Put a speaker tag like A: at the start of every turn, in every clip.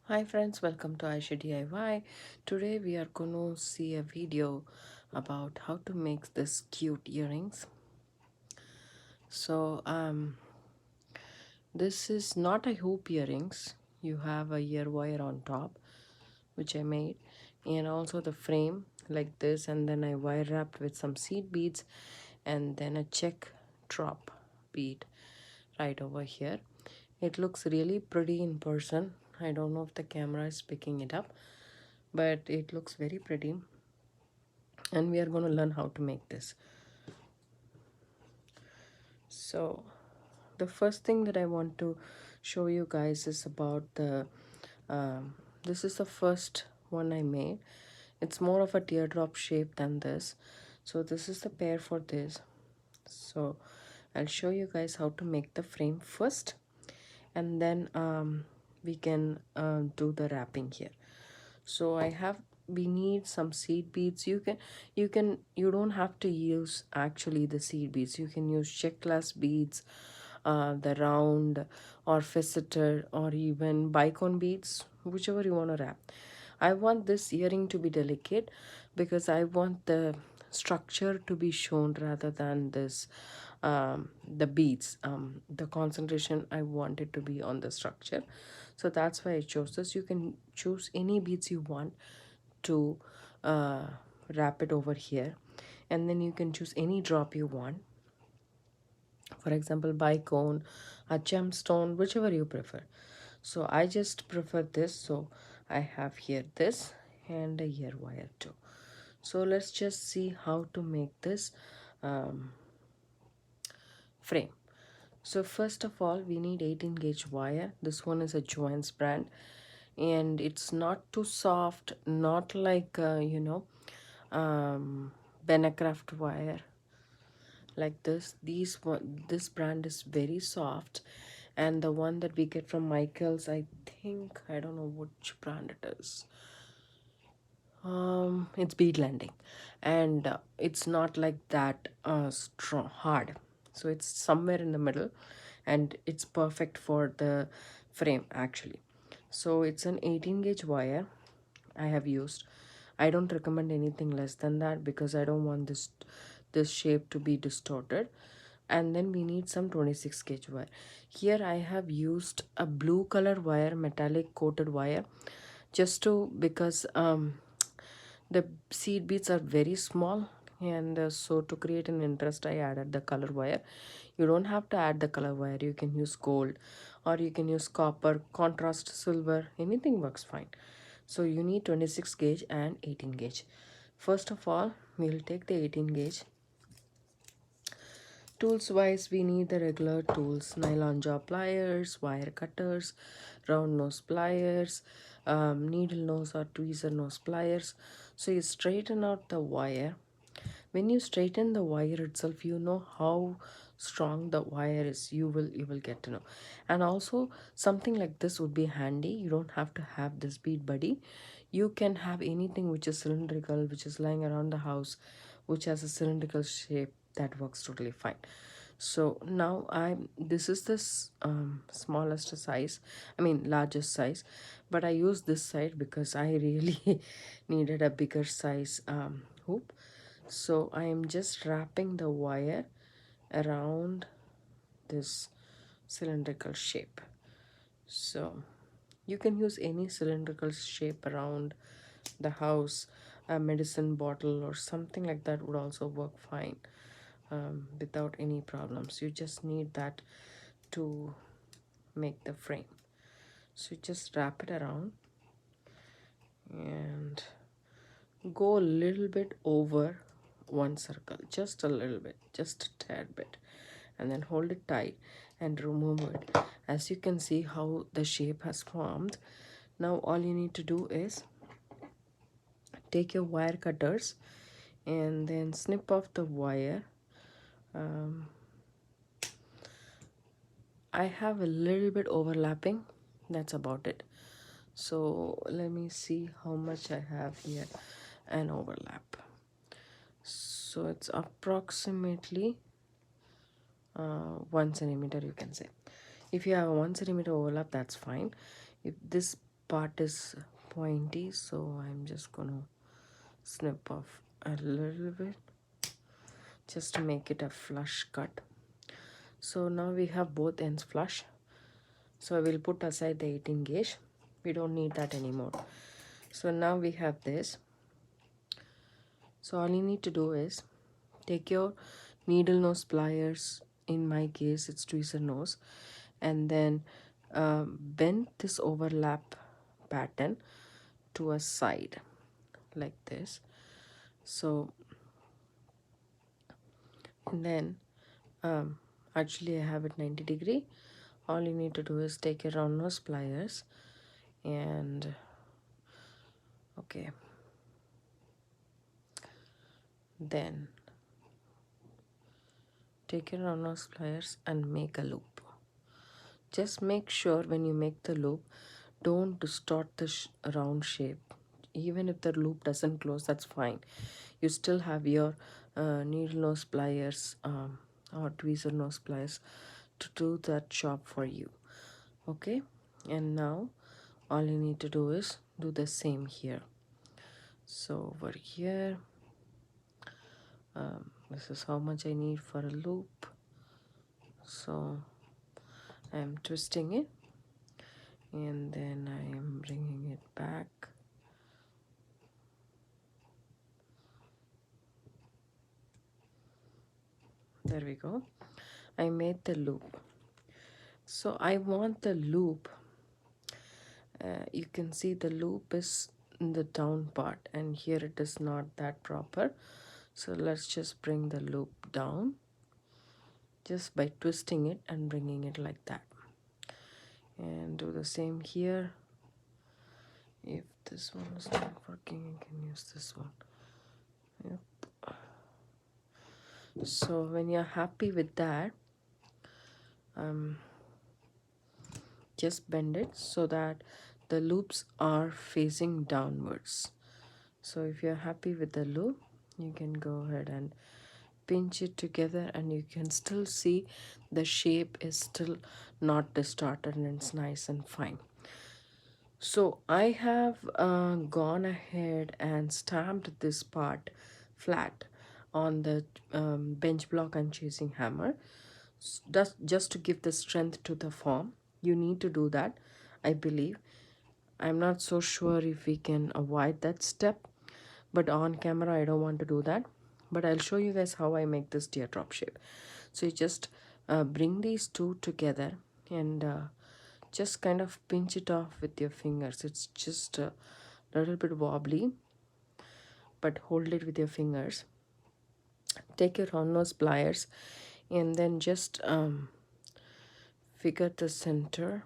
A: Hi friends, welcome to Aisha DIY. Today we are going to see a video about how to make this cute earrings. So this is not a hoop earrings. You have a ear wire on top, which I made, and also the frame like this, and then I wire wrapped with some seed beads and then a check drop bead right over here. It looks really pretty in person. I don't know if the camera is picking it up, but it looks very pretty, and we are going to learn how to make this. So the first thing that I want to show you guys is about the this is the first one I made. It's more of a teardrop shape than this. So this is the pair for this. So I'll show you guys how to make the frame first, and then we can do the wrapping here. So we need some seed beads. You don't have to use actually the seed beads. You can use check glass beads, the round or faceted or even bicone beads, whichever you want to wrap. I want this earring to be delicate because I want the structure to be shown rather than this the beads. The concentration, I want it to be on the structure, so that's why I chose this. You can choose any beads you want to uh, wrap it over here, and then you can choose any drop you want. For example, bicone, a gemstone, whichever you prefer. So I just prefer this, so I have here this and a ear wire too. So let's just see how to make this um, frame. So first of all, we need 18 gauge wire. This one is a Joann's brand, and it's not too soft, not like Benecraft wire like this. This brand is very soft, and the one that we get from Michaels, I don't know which brand it is. It's bead lending, and it's not like that strong hard. So it's somewhere in the middle, and it's perfect for the frame actually. So it's an 18 gauge wire I have used. I don't recommend anything less than that because I don't want this shape to be distorted. And then we need some 26 gauge wire. Here I have used a blue color wire, metallic coated wire, just to because the seed beads are very small, and so to create an interest I added the color wire. You don't have to add the color wire. You can use gold, or you can use copper, contrast silver, anything works fine. So you need 26 gauge and 18 gauge. First of all, we'll take the 18 gauge. Tools wise, we need the regular tools: nylon jaw pliers, wire cutters, round nose pliers, needle nose or tweezer nose pliers. So you straighten out the wire. When you straighten the wire itself, you know how strong the wire is. You will get to know. And also something like this would be handy. You don't have to have this bead buddy. You can have anything which is cylindrical, which is lying around the house, which has a cylindrical shape, that works totally fine. So now this is this smallest size, I mean largest size, but I use this side because I really needed a bigger size hoop. So I am just wrapping the wire around this cylindrical shape. So you can use any cylindrical shape around the house. A medicine bottle or something like that would also work fine, without any problems. You just need that to make the frame. So just wrap it around and go a little bit over one circle, just a little bit, just a tad bit, and then hold it tight and remove it. As you can see how the shape has formed. Now all you need to do is take your wire cutters and then snip off the wire. um, I have a little bit overlapping, that's about it. So let me see how much I have here an overlap. So it's approximately 1 centimeter, you can say. If you have a 1 centimeter overlap, that's fine. If this part is pointy, so I'm just gonna snip off a little bit just to make it a flush cut. So now we have both ends flush, so I will put aside the 18 gauge. We don't need that anymore. So now we have this. So all you need to do is take your needle nose pliers, in my case it's tweezer nose, and then bend this overlap pattern to a side like this. So and then actually I have it 90-degree. All you need to do is take your round nose pliers and okay, then take your round nose pliers and make a loop. Just make sure when you make the loop, don't distort the round shape. Even if the loop doesn't close, that's fine. You still have your needle nose pliers or tweezer nose pliers to do that job for you. Okay, and now all you need to do is do the same here. So over here, this is how much I need for a loop. So I'm twisting it and then I am bringing it back. There we go. I made the loop. So I want the loop. You can see the loop is in the down part and here it is not that proper. So let's just bring the loop down just by twisting it and bringing it like that. And do the same here. If this one is not working, I can use this one. Yep. So when you're happy with that, just bend it so that the loops are facing downwards. So if you're happy with the loop, you can go ahead and pinch it together and you can still see the shape is still not distorted and it's nice and fine. So I have gone ahead and stamped this part flat on the bench block and chasing hammer, just to give the strength to the form. You need to do that, I believe. I'm not so sure if we can avoid that step, but on camera I don't want to do that. But I'll show you guys how I make this teardrop shape. So you just bring these two together and just kind of pinch it off with your fingers. It's just a little bit wobbly, but hold it with your fingers. Take your round nose pliers and then just figure the center.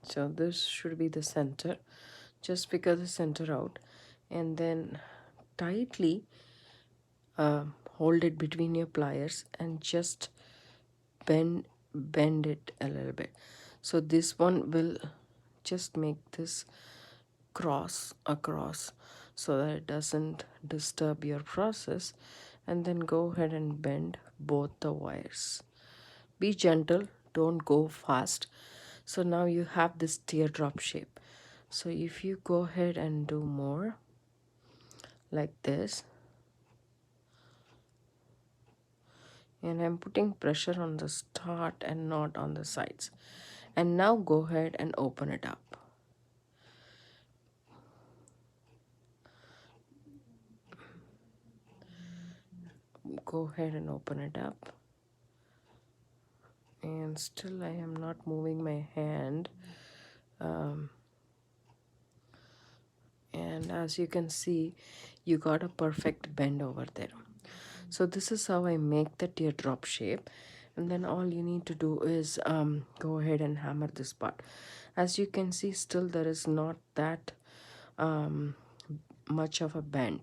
A: So this should be the center. Just figure the center out and then tightly hold it between your pliers and just bend it a little bit. So this one will just make this cross across so that it doesn't disturb your process, and then go ahead and bend both the wires. Be gentle, don't go fast. So now you have this teardrop shape. So if you go ahead and do more like this, and I'm putting pressure on the start and not on the sides, and now go ahead and open it up. Go ahead and open it up, and still I am not moving my hand, and as you can see, you got a perfect bend over there. So this is how I make the teardrop shape, and then all you need to do is go ahead and hammer this part. As you can see, still there is not that much of a bend.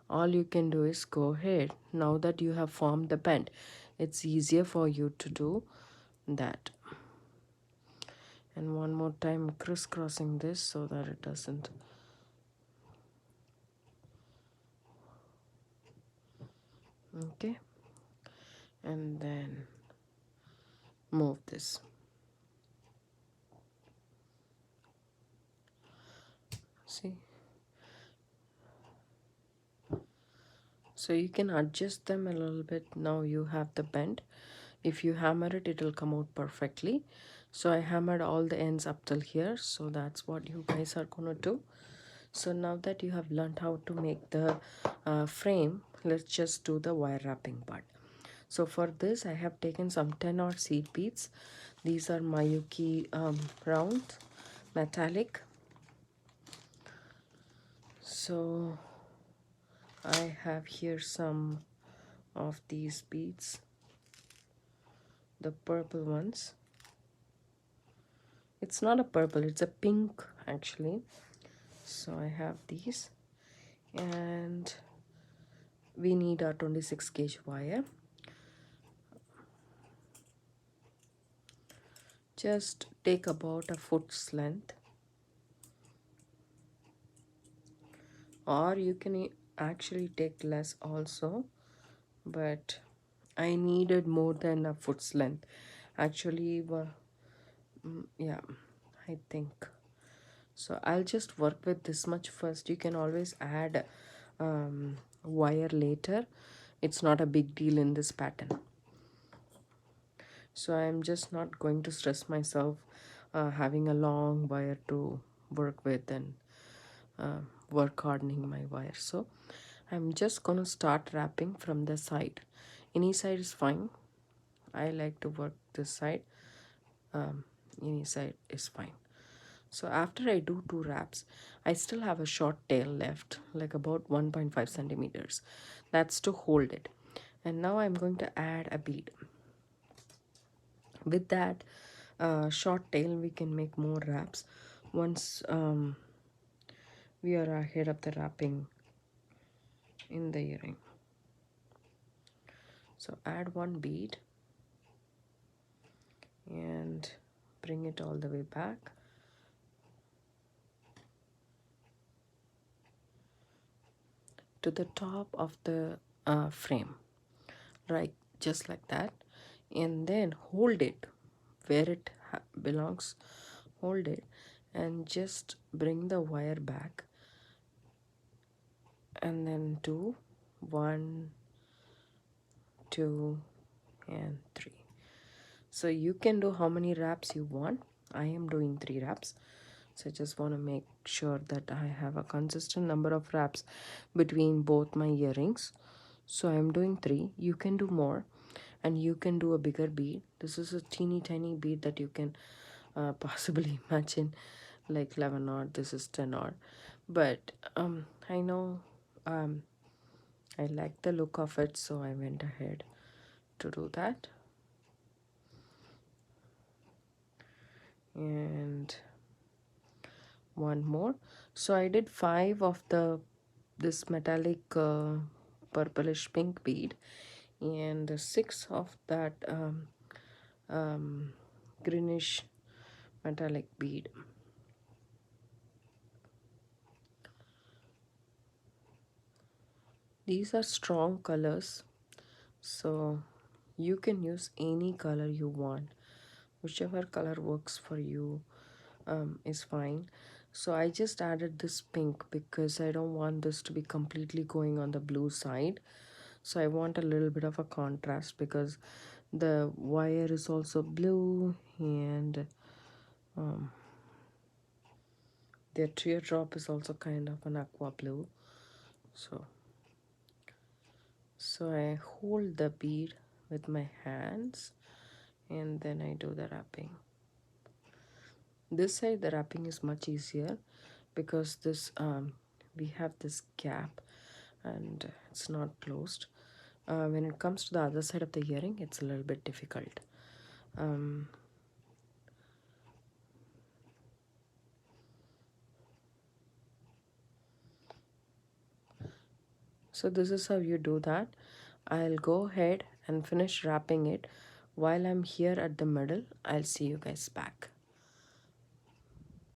A: All you can do is go ahead, now that you have formed the bend, it's easier for you to do that. And one more time crisscrossing this so that it doesn't. Okay, and then move this. See, so you can adjust them a little bit. Now you have the bend. If you hammer it, it will come out perfectly. So I hammered all the ends up till here, so that's what you guys are gonna do. So now that you have learned how to make the frame, let's just do the wire wrapping part. So for this I have taken some 10 or seed beads. These are Mayuki round metallic. So I have here some of these beads, the purple ones. It's not a purple, it's a pink actually. So I have these, and we need our 26 gauge wire. Just take about a foot's length, or you can actually take less also, but I needed more than a foot's length actually. Yeah, I think so. I'll just work with this much first. You can always add wire later. It's not a big deal in this pattern. So I'm just not going to stress myself having a long wire to work with and work hardening my wire. So I'm just gonna start wrapping from the side. Any side is fine. I like to work this side. Any side is fine. So after I do 2 wraps, I still have a short tail left, like about 1.5 centimeters. That's to hold it. And now I'm going to add a bead. With that short tail, we can make more wraps once we are ahead of the wrapping in the earring. So add one bead and bring it all the way back. To the top of the frame, right, just like that, and then hold it where it belongs. Hold it and just bring the wire back, and then do 1, 2, and 3. So you can do how many wraps you want. I am doing 3 wraps. So I just want to make sure that I have a consistent number of wraps between both my earrings. So I'm doing 3. You can do more, and you can do a bigger bead. This is a teeny tiny bead that you can possibly imagine, like 11 odd. This is 10 odd. But I know I like the look of it, so I went ahead to do that. And one more. So I did 5 of this metallic purplish pink bead, and 6 of that greenish metallic bead. These are strong colors, so you can use any color you want. Whichever color works for you is fine. So I just added this pink because I don't want this to be completely going on the blue side. So I want a little bit of a contrast because the wire is also blue, and their teardrop is also kind of an aqua blue. So I hold the bead with my hands, and then I do the wrapping. This side the wrapping is much easier because this we have this gap and it's not closed. When it comes to the other side of the earring, it's a little bit difficult. So this is how you do that. I'll go ahead and finish wrapping it. While I'm here at the middle, I'll see you guys back.